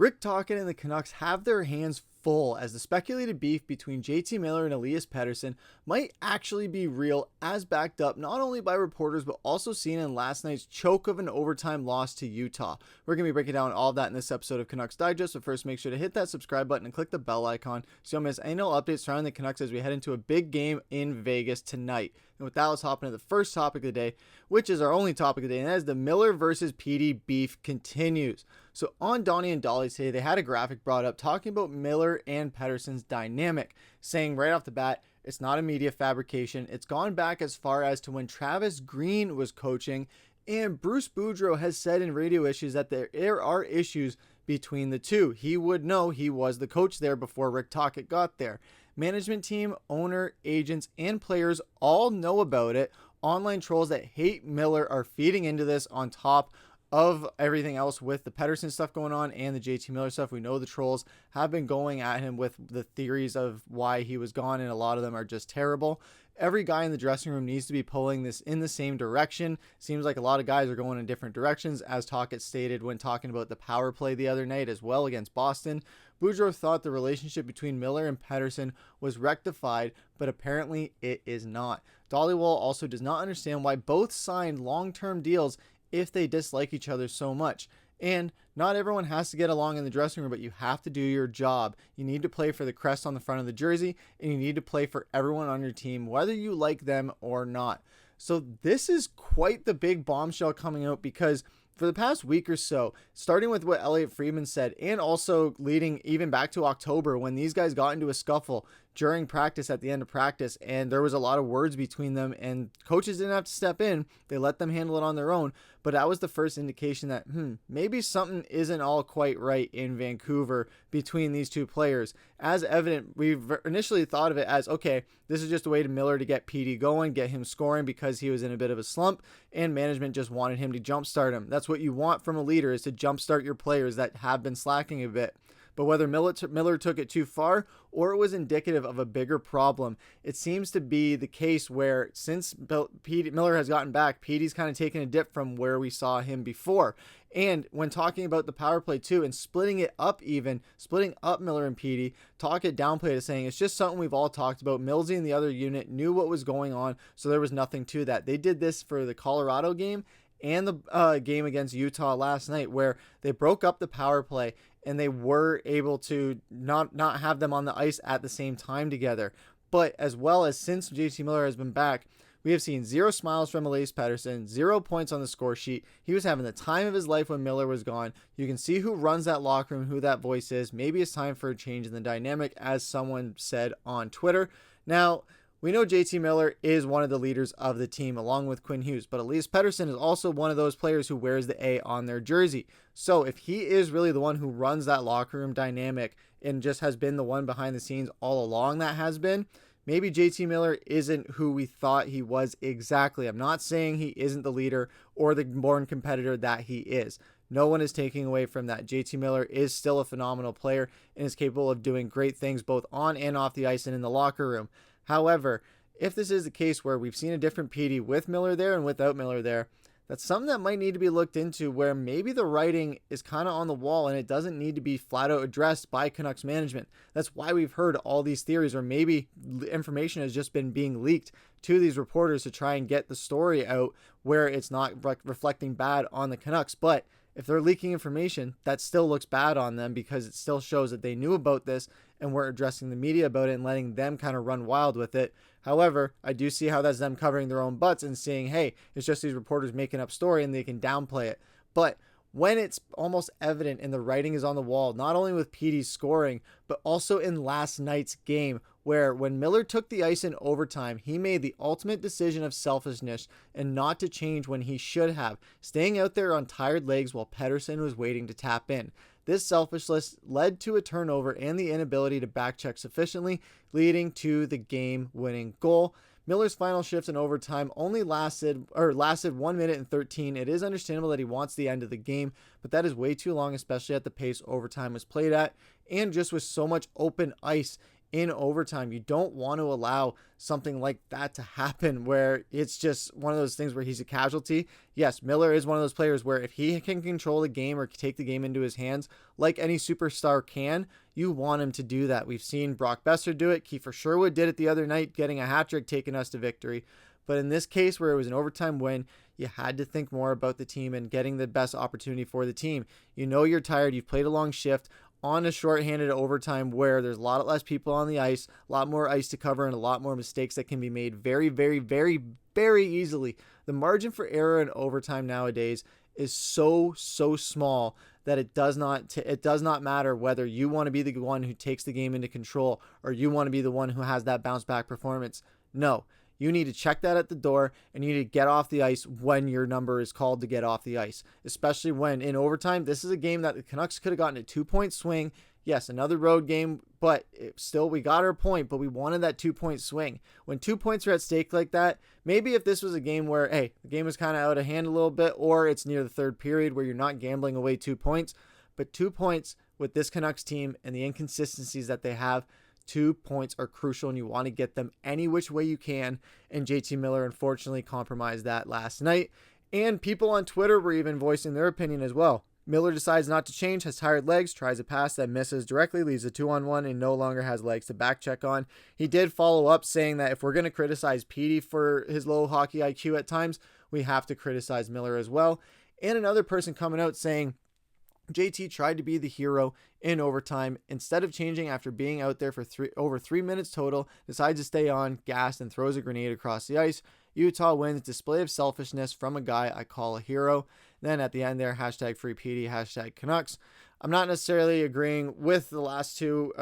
Rick Tocchet and the Canucks have their hands full as the speculated beef between JT Miller and Elias Pettersson might actually be real, as backed up not only by reporters but also seen in last night's choke of an overtime loss to Utah. We're going to be breaking down all of that in this episode of Canucks Digest, but first make sure to hit that subscribe button and click the bell icon so you don't miss any updates surrounding the Canucks as we head into a big game in Vegas tonight. And with that, let's hop into the first topic of the day, which is our only topic of the day, and that is the Miller versus Petey beef continues. So on Donnie and Dolly today, they had a graphic brought up talking about Miller and Pettersson's dynamic, saying right off the bat, it's not a media fabrication. It's gone back as far as to when Travis Green was coaching, and Bruce Boudreau has said in radio issues that there are issues between the two. He would know, he was the coach there before Rick Tocchet got there. Management team, owner, agents, and players all know about it. Online trolls that hate Miller are feeding into this on top of everything else with the Pettersson stuff going on and the JT Miller stuff. We know the trolls have been going at him with the theories of why he was gone, and a lot of them are just terrible. Every guy in the dressing room needs to be pulling this in the same direction. Seems like a lot of guys are going in different directions, as Tocchet stated when talking about the power play the other night as well against Boston. Boudreau thought the relationship between Miller and Pettersson was rectified, but apparently it is not. Dollywall also does not understand why both signed long-term deals if they dislike each other so much. And not everyone has to get along in the dressing room, but you have to do your job. You need to play for the crest on the front of the jersey, and you need to play for everyone on your team, whether you like them or not. So this is quite the big bombshell coming out, because for the past week or so, starting with what Elliotte Friedman said, and also leading even back to October when these guys got into a scuffle during practice at the end of practice, and there was a lot of words between them, and coaches didn't have to step in. They let them handle it on their own. But that was the first indication that maybe something isn't all quite right in Vancouver between these two players. As evident, we've initially thought of it as, okay, this is just a way to Miller to get Petey going, get him scoring because he was in a bit of a slump, and management just wanted him to jumpstart him. That's what you want from a leader, is to jumpstart your players that have been slacking a bit. But whether Miller took it too far or it was indicative of a bigger problem, it seems to be the case where since Miller has gotten back, Petey's kind of taken a dip from where we saw him before. And when talking about the power play too, and splitting up Miller and Petey, Tocchet downplayed it, saying it's just something we've all talked about. Millsy and the other unit knew what was going on, so there was nothing to that. They did this for the Colorado game and the game against Utah last night, where they broke up the power play and they were able to not have them on the ice at the same time together. But as well as since JT Miller has been back, we have seen 0 smiles from Elias Pettersson, 0 points on the score sheet. He was having the time of his life when Miller was gone. You can see who runs that locker room, who that voice is. Maybe it's time for a change in the dynamic, as someone said on Twitter. Now, we know JT Miller is one of the leaders of the team along with Quinn Hughes, but Elias Pettersson is also one of those players who wears the A on their jersey. So if he is really the one who runs that locker room dynamic and just has been the one behind the scenes all along that has been, maybe JT Miller isn't who we thought he was exactly. I'm not saying he isn't the leader or the born competitor that he is. No one is taking away from that. JT Miller is still a phenomenal player and is capable of doing great things both on and off the ice and in the locker room. However, if this is the case where we've seen a different Petey with Miller there and without Miller there, that's something that might need to be looked into, where maybe the writing is kind of on the wall and it doesn't need to be flat out addressed by Canucks management. That's why we've heard all these theories, or maybe information has just been being leaked to these reporters to try and get the story out where it's not reflecting bad on the Canucks. But if they're leaking information, that still looks bad on them, because it still shows that they knew about this and weren't addressing the media about it and letting them kind of run wild with it. However, I do see how that's them covering their own butts and saying, hey, it's just these reporters making up story and they can downplay it. But when it's almost evident and the writing is on the wall, not only with Petey's scoring, but also in last night's game, where when Miller took the ice in overtime, he made the ultimate decision of selfishness and not to change when he should have, staying out there on tired legs while Pettersson was waiting to tap in. This selfishness led to a turnover and the inability to backcheck sufficiently, leading to the game-winning goal. Miller's final shift in overtime only lasted 1 minute and 13. It is understandable that he wants the end of the game, but that is way too long, especially at the pace overtime was played at, and just with so much open ice in overtime. You don't want to allow something like that to happen where it's just one of those things where he's a casualty. Yes, Miller is one of those players where if he can control the game or take the game into his hands like any superstar can, you want him to do that. We've seen Brock Boeser do it. Kiefer Sherwood did it the other night, getting a hat trick, taking us to victory. But in this case where it was an overtime win, you had to think more about the team and getting the best opportunity for the team. You know you're tired. You've played a long shift on a shorthanded overtime where there's a lot less people on the ice, a lot more ice to cover, and a lot more mistakes that can be made very, very, very, very easily. The margin for error in overtime nowadays is so small that it does not matter whether you want to be the one who takes the game into control or you want to be the one who has that bounce back performance. No. You need to check that at the door, and you need to get off the ice when your number is called to get off the ice, especially when in overtime. This is a game that the Canucks could have gotten a 2-point swing. Yes, another road game, but still we got our point, but we wanted that 2-point swing. When 2 points are at stake like that, maybe if this was a game where, hey, the game is kind of out of hand a little bit, or it's near the third period where you're not gambling away 2 points, but 2 points with this Canucks team and the inconsistencies that they have, 2 points are crucial and you want to get them any which way you can. And JT Miller unfortunately compromised that last night. And people on Twitter were even voicing their opinion as well. Miller decides not to change, has tired legs, tries a pass that misses directly, leaves a 2-on-1 and no longer has legs to back check on. He did follow up saying that if we're going to criticize Petey for his low hockey IQ at times, we have to criticize Miller as well. And another person coming out saying JT tried to be the hero in overtime. Instead of changing after being out there for over 3 minutes total, decides to stay on, gassed, and throws a grenade across the ice. Utah wins. Display of selfishness from a guy I call a hero. Then at the end there, hashtag free Petey, hashtag Canucks. I'm not necessarily agreeing with the last two,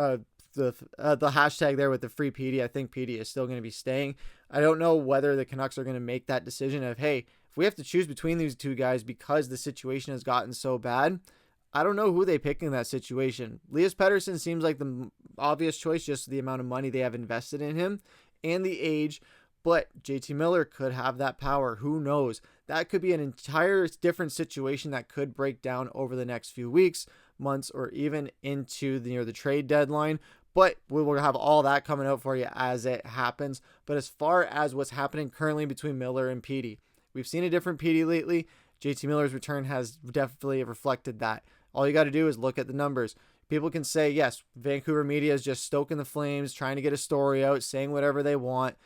the hashtag there with the free Petey. I think Petey is still going to be staying. I don't know whether the Canucks are going to make that decision of, hey, if we have to choose between these two guys because the situation has gotten so bad, I don't know who they pick in that situation. Elias Pettersson seems like the obvious choice, just the amount of money they have invested in him and the age. But JT Miller could have that power. Who knows? That could be an entire different situation that could break down over the next few weeks, months, or even into near the trade deadline. But we will have all that coming out for you as it happens. But as far as what's happening currently between Miller and Petey, we've seen a different Petey lately. JT Miller's return has definitely reflected that. All you got to do is look at the numbers. People can say, yes, Vancouver media is just stoking the flames, trying to get a story out, saying whatever they want.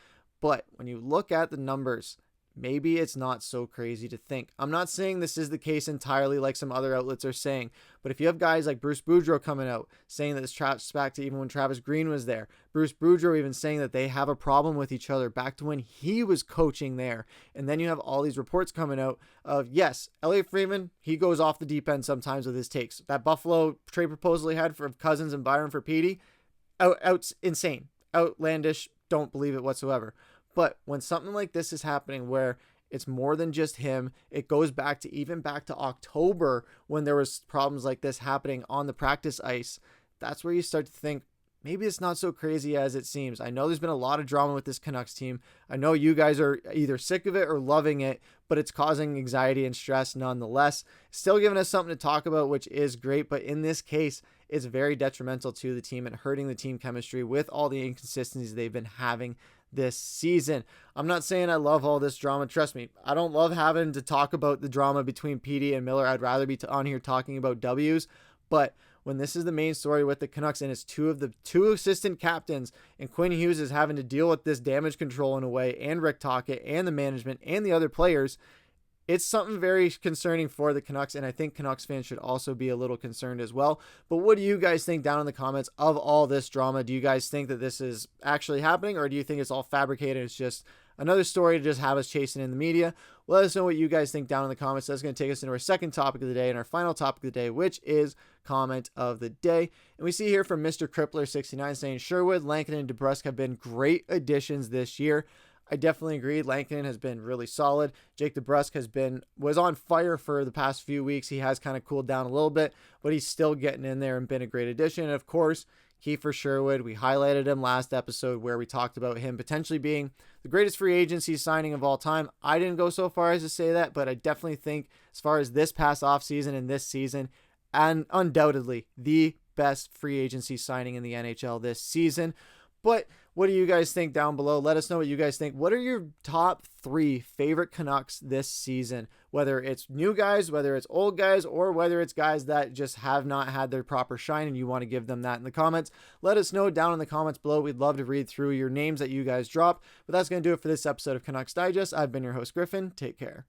But when you look at the numbers, maybe it's not so crazy to think. I'm not saying this is the case entirely like some other outlets are saying, but if you have guys like Bruce Boudreau coming out saying that this tracks back to even when Travis Green was there, Bruce Boudreau even saying that they have a problem with each other back to when he was coaching there, and then you have all these reports coming out of, yes, Elliot Friedman, he goes off the deep end sometimes with his takes. That Buffalo trade proposal he had for Cousins and Byron for Petey, insane, outlandish, don't believe it whatsoever. But when something like this is happening where it's more than just him, it goes back to October when there was problems like this happening on the practice ice. That's where you start to think, maybe it's not so crazy as it seems. I know there's been a lot of drama with this Canucks team. I know you guys are either sick of it or loving it, but it's causing anxiety and stress nonetheless. Still giving us something to talk about, which is great. But in this case, it's very detrimental to the team and hurting the team chemistry with all the inconsistencies they've been having this season. I'm not saying I love all this drama. Trust me, I don't love having to talk about the drama between Petey and Miller. I'd rather be on here talking about W's. But when this is the main story with the Canucks and it's two assistant captains and Quinn Hughes is having to deal with this damage control in a way, and Rick Tocchet and the management and the other players, it's something very concerning for the Canucks, and I think Canucks fans should also be a little concerned as well. But what do you guys think down in the comments of all this drama? Do you guys think that this is actually happening, or do you think it's all fabricated? It's just another story to just have us chasing in the media? Let us know what you guys think down in the comments. That's going to take us into our second topic of the day and our final topic of the day, which is comment of the day. And we see here from Mr. Crippler69 saying, Sherwood, Lankinen, and DeBrusk have been great additions this year. I definitely agree. Lankinen has been really solid. Jake DeBrusk was on fire for the past few weeks. He has kind of cooled down a little bit, but he's still getting in there and been a great addition. And of course, Kiefer Sherwood, we highlighted him last episode where we talked about him potentially being the greatest free agency signing of all time. I didn't go so far as to say that, but I definitely think as far as this past offseason and this season, and undoubtedly the best free agency signing in the NHL this season. But what do you guys think down below? Let us know what you guys think. What are your top 3 favorite Canucks this season? Whether it's new guys, whether it's old guys, or whether it's guys that just have not had their proper shine and you want to give them that in the comments. Let us know down in the comments below. We'd love to read through your names that you guys drop. But that's going to do it for this episode of Canucks Digest. I've been your host, Griffin. Take care.